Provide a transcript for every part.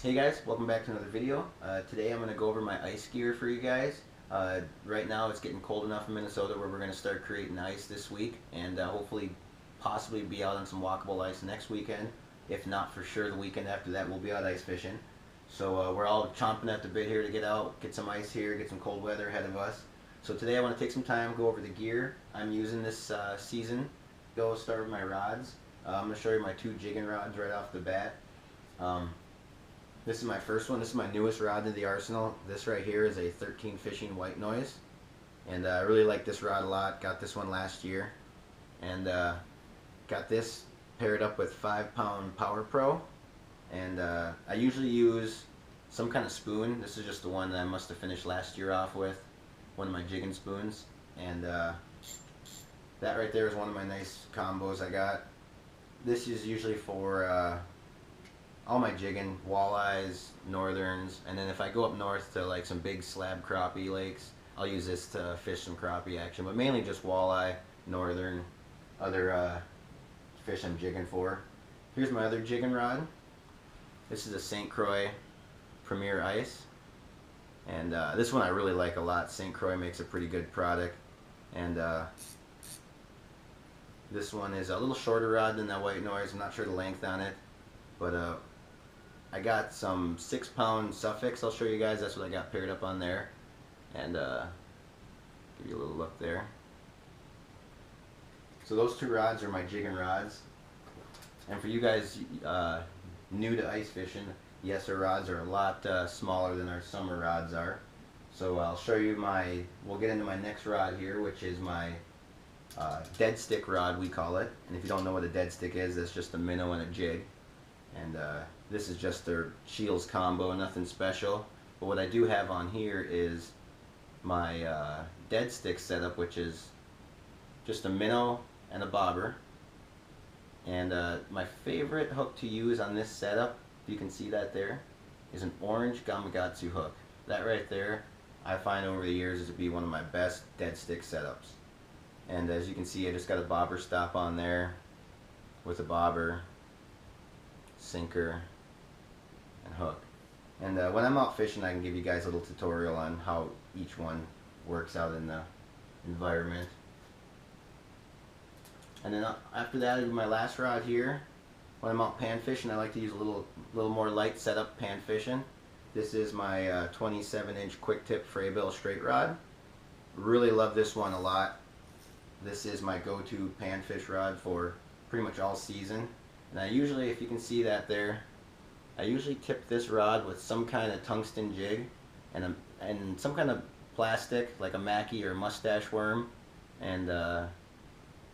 Hey guys, welcome back to another video. Today I'm going to go over my ice gear for you guys. Right now it's getting cold enough in Minnesota where we're going to start creating ice this week and hopefully possibly be out on some walkable ice next weekend. If not, for sure the weekend after that we'll be out ice fishing. So we're all chomping at the bit here to get out, get some ice here, get some cold weather ahead of us. So today I want to take some time, go over the gear I'm using this season. Go start with my rods. I'm going to show you my two jigging rods right off the bat. This is my first one. This is my newest rod in the arsenal. This right here is a 13 Fishing White Noise. And I really like this rod a lot. Got this one last year. And got this paired up with 5-pound Power Pro. And I usually use some kind of spoon. This is just the one that I must have finished last year off with. One of my jigging spoons. And that right there is one of my nice combos I got. This is usually for all my jigging, walleyes, northerns, and then if I go up north to like some big slab crappie lakes, I'll use this to fish some crappie action, but mainly just walleye, northern, other fish I'm jigging for. Here's my other jigging rod. This is a St. Croix Premier Ice, and this one I really like a lot. St. Croix makes a pretty good product, and this one is a little shorter rod than that White Noise. I'm not sure the length on it, but I got some 6-pound Sufix. I'll show you guys. That's what I got paired up on there. And give you a little look there. So those two rods are my jigging rods. And for you guys new to ice fishing, yes, our rods are a lot smaller than our summer rods are. So I'll show you we'll get into my next rod here, which is my dead stick rod, we call it. And if you don't know what a dead stick is, that's just a minnow and a jig. And this is just their Shields combo, nothing special. But what I do have on here is my dead stick setup, which is just a minnow and a bobber. And my favorite hook to use on this setup, if you can see that there, is an orange Gamakatsu hook. That right there, I find over the years is to be one of my best dead stick setups. And as you can see, I just got a bobber stop on there with a bobber, sinker, and hook. And when I'm out fishing, I can give you guys a little tutorial on how each one works out in the environment. And then after that, I do my last rod here. When I'm out pan fishing, I like to use a little more light setup pan fishing. This is my 27-inch quick tip Frabill straight rod. Really love this one a lot. This is my go-to panfish rod for pretty much all season. And I usually, if you can see that there, I usually tip this rod with some kind of tungsten jig and some kind of plastic, like a Mackie or mustache worm, and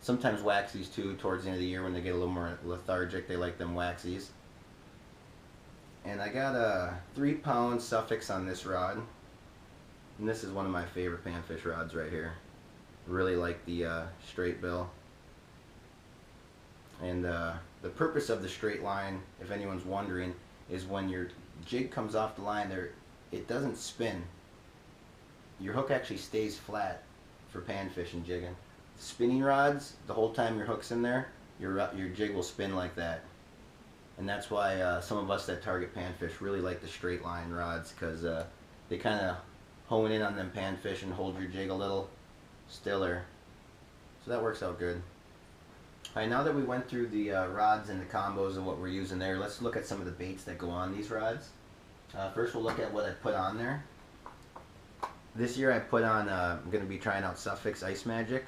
sometimes waxies too. Towards the end of the year when they get a little more lethargic, they like them waxies. And I got a 3-pound Sufix on this rod, and this is one of my favorite panfish rods right here. Really like the straight bill. And the purpose of the straight line, if anyone's wondering, is when your jig comes off the line there, it doesn't spin. Your hook actually stays flat for panfish and jigging. Spinning rods, the whole time your hook's in there, your jig will spin like that. And that's why some of us that target panfish really like the straight line rods, because they kind of hone in on them panfish and hold your jig a little stiller. So that works out good. Alright, now that we went through the rods and the combos and what we're using there, let's look at some of the baits that go on these rods. First we'll look at what I put on there. This year I put on, I'm going to be trying out Sufix Ice Magic.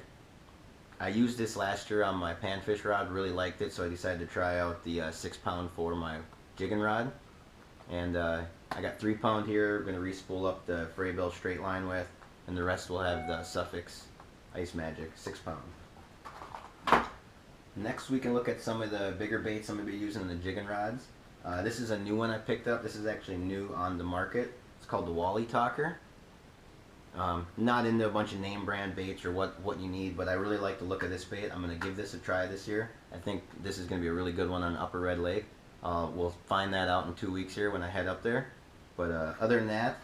I used this last year on my panfish rod, really liked it, so I decided to try out the 6-pound for my jigging rod. And I got 3-pound here, I'm going to re-spool up the Frabill straight line with, and the rest will have the Sufix Ice Magic 6-pound. Next we can look at some of the bigger baits I'm going to be using in the jigging rods. This is a new one I picked up. This is actually new on the market. It's called the Wally Talker. Not into a bunch of name brand baits or what you need, but I really like the look of this bait. I'm going to give this a try this year. I think this is going to be a really good one on Upper Red Lake. We'll find that out in 2 weeks here when I head up there. But other than that,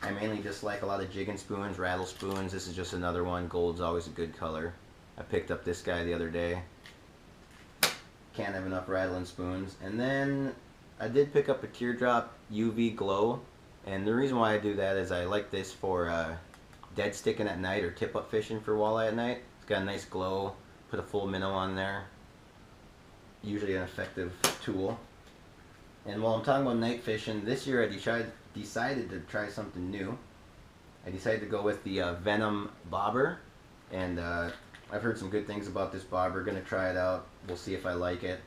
I mainly just like a lot of jigging spoons, rattle spoons. This is just another one. Gold's always a good color. I picked up this guy the other day. Can't have enough rattling spoons. And then I did pick up a Teardrop UV Glow, and the reason why I do that is I like this for dead sticking at night or tip-up fishing for walleye at night. It's got a nice glow. Put a full minnow on there. Usually an effective tool. And while I'm talking about night fishing, this year I decided to try something new. I decided to go with the Venom Bobber, and I've heard some good things about this bobber. Gonna try it out. We'll see if I like it.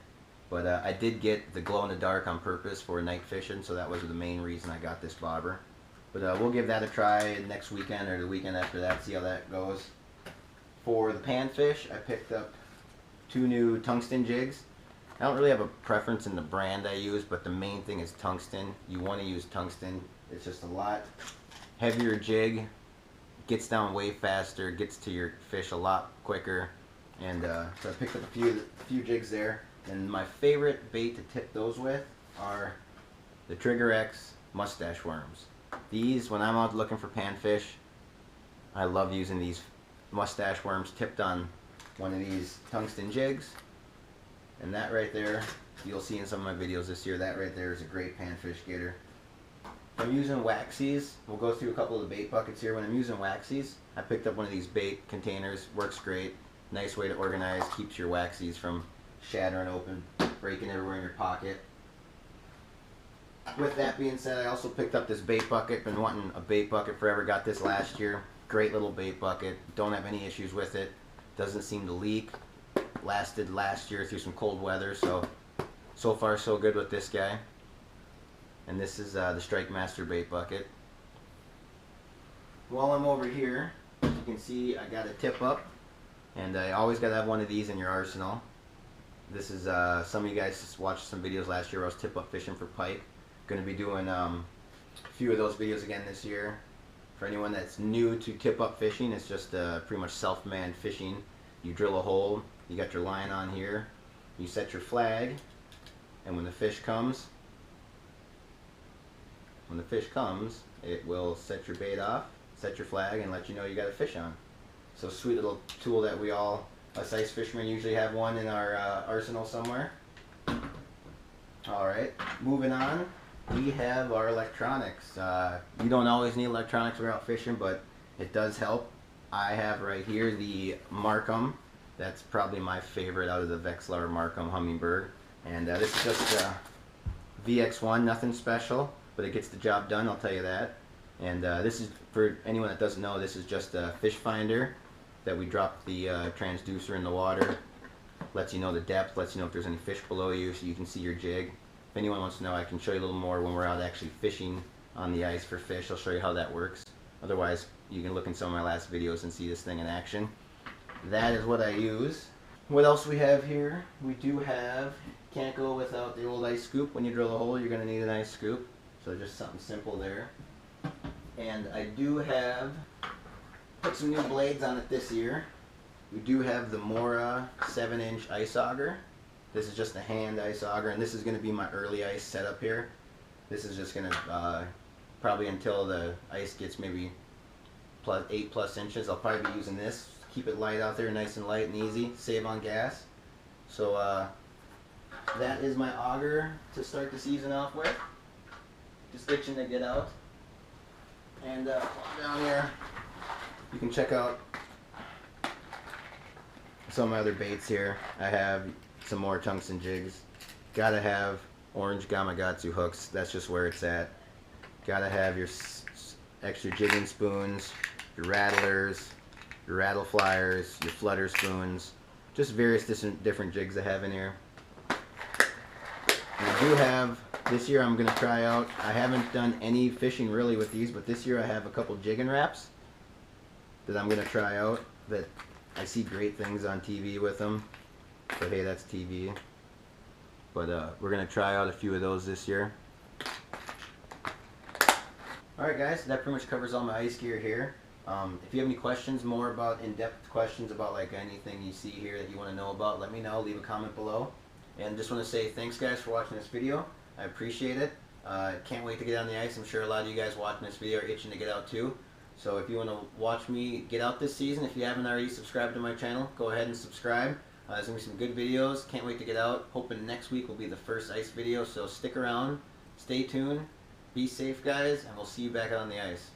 But I did get the glow in the dark on purpose for night fishing, so that was the main reason I got this bobber. But we'll give that a try next weekend or the weekend after that, see how that goes. For the panfish, I picked up 2 new tungsten jigs. I don't really have a preference in the brand I use, but the main thing is tungsten. You want to use tungsten. It's just a lot heavier jig, gets down way faster, gets to your fish a lot quicker. And so I picked up a few jigs there. And my favorite bait to tip those with are the Trigger X mustache worms. These, when I'm out looking for panfish, I love using these mustache worms tipped on one of these tungsten jigs. And that right there, you'll see in some of my videos this year, that right there is a great panfish getter. If I'm using waxies, we'll go through a couple of the bait buckets here. When I'm using waxies, I picked up one of these bait containers. Works great. Nice way to organize, keeps your waxies from shattering open, breaking everywhere in your pocket. With that being said, I also picked up this bait bucket. Been wanting a bait bucket forever. Got this last year. Great little bait bucket. Don't have any issues with it. Doesn't seem to leak. Lasted last year through some cold weather, so far so good with this guy. And this is the Strike Master bait bucket. While I'm over here, you can see I got a tip up, and I always got to have one of these in your arsenal. This is some of you guys watched some videos last year where I was tip up fishing for pike. Going to be doing a few of those videos again this year. For anyone that's new to tip up fishing, it's just pretty much self-manned fishing. You drill a hole, you got your line on here, you set your flag, and when the fish comes, it will set your bait off, set your flag, and let you know you got a fish on. So sweet little tool that we all, us ice fishermen, usually have one in our arsenal somewhere. Alright, moving on, we have our electronics. You don't always need electronics when you're out fishing, but it does help. I have right here the Marcum. That's probably my favorite out of the Vexilar Marcum Humminbird. And this is just VX1, nothing special, but it gets the job done, I'll tell you that. And this is, for anyone that doesn't know, this is just a fish finder that we drop the transducer in the water. Lets you know the depth, lets you know if there's any fish below you so you can see your jig. If anyone wants to know, I can show you a little more when we're out actually fishing on the ice for fish. I'll show you how that works. Otherwise, you can look in some of my last videos and see this thing in action. That is what I use. What else we have here? We do have, can't go without the old ice scoop. When you drill a hole, you're going to need an ice scoop. So just something simple there. And I do have, put some new blades on it this year. We do have the Mora 7-inch ice auger. This is just a hand ice auger, and this is going to be my early ice setup here. This is just going to, probably until the ice gets maybe 8+ inches, I'll probably be using this. Keep it light out there, nice and light and easy, save on gas. So that is my auger to start the season off with. Just itching to get out. And down here, you can check out some of my other baits here. I have some more tungsten jigs. Gotta have orange Gamakatsu hooks. That's just where it's at. Gotta have your extra jigging spoons, your rattlers, your rattle flyers, your flutter spoons, just various different jigs I have in here. And I do have, this year I'm going to try out, I haven't done any fishing really with these, but this year I have a couple jigging wraps that I'm going to try out that I see great things on TV with them. But hey, that's TV. But we're going to try out a few of those this year. Alright guys, that pretty much covers all my ice gear here. If you have any questions, more about in-depth questions about like anything you see here that you want to know about, let me know, leave a comment below. And just want to say thanks guys for watching this video. I appreciate it. Can't wait to get on the ice. I'm sure a lot of you guys watching this video are itching to get out too. So if you want to watch me get out this season, if you haven't already subscribed to my channel, go ahead and subscribe. There's going to be some good videos. Can't wait to get out. Hoping next week will be the first ice video, so stick around. Stay tuned. Be safe, guys, and we'll see you back out on the ice.